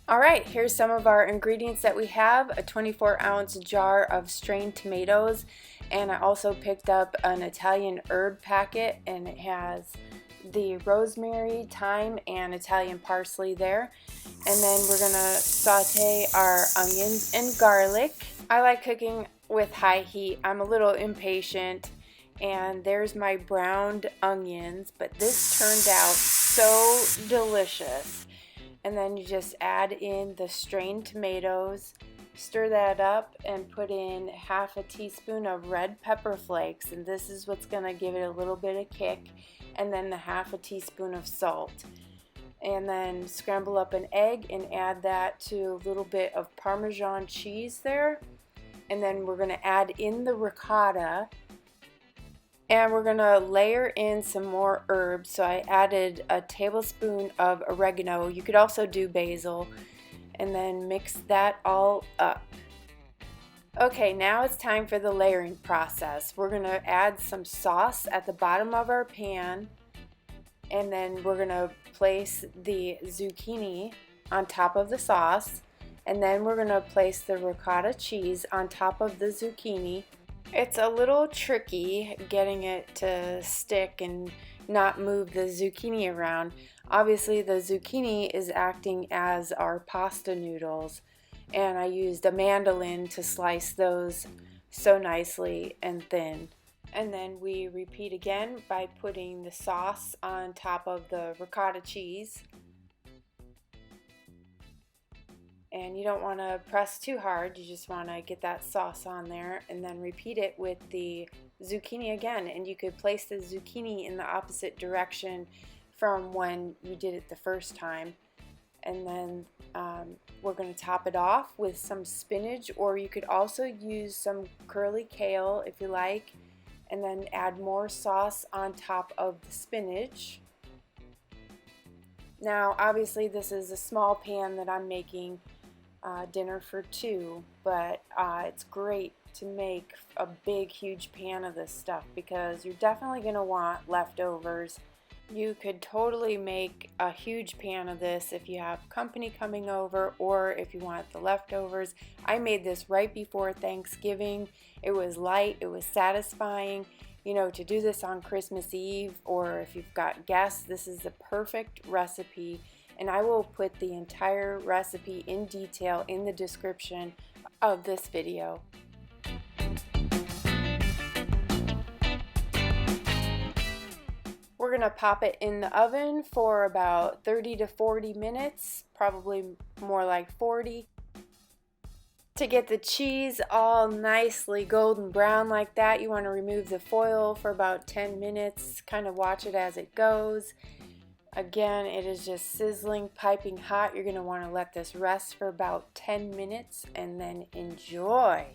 Alright, here's some of our ingredients that we have. A 24-ounce jar of strained tomatoes, and I also picked up an Italian herb packet, and it has the rosemary, thyme, and Italian parsley there. And then we're gonna saute our onions and garlic. I like cooking with high heat. I'm a little impatient, and there's my browned onions, but this turned out so delicious. And then you just add in the strained tomatoes, stir that up, and put in half a teaspoon of red pepper flakes, and this is what's going to give it a little bit of kick, and then the half a teaspoon of salt. And then scramble up an egg and add that to a little bit of Parmesan cheese there. And then we're going to add in the ricotta. And we're going to layer in some more herbs. So I added a tablespoon of oregano. You could also do basil. And then mix that all up. Okay, now it's time for the layering process. We're going to add some sauce at the bottom of our pan. And then we're going to place the zucchini on top of the sauce. And then we're going to place the ricotta cheese on top of the zucchini. It's a little tricky getting it to stick and not move the zucchini around. Obviously the zucchini is acting as our pasta noodles, and I used a mandolin to slice those so nicely and thin. And then we repeat again by putting the sauce on top of the ricotta cheese. And you don't want to press too hard, you just want to get that sauce on there, and then repeat it with the zucchini again. And you could place the zucchini in the opposite direction from when you did it the first time. And then we're going to top it off with some spinach, or you could also use some curly kale if you like, and then add more sauce on top of the spinach. Now obviously this is a small pan that I'm making dinner for two, but it's great to make a big huge pan of this stuff because you're definitely going to want leftovers. You could totally make a huge pan of this if you have company coming over, or if you want the leftovers. I made this right before Thanksgiving. It was light, it was satisfying. You know, to do this on Christmas Eve, or if you've got guests, this is the perfect recipe. And I will put the entire recipe in detail in the description of this video. We're going to pop it in the oven for about 30 to 40 minutes, probably more like 40. To get the cheese all nicely golden brown like that, you want to remove the foil for about 10 minutes, kind of watch it as it goes. Again, it is just sizzling, piping hot. You're going to want to let this rest for about 10 minutes and then enjoy.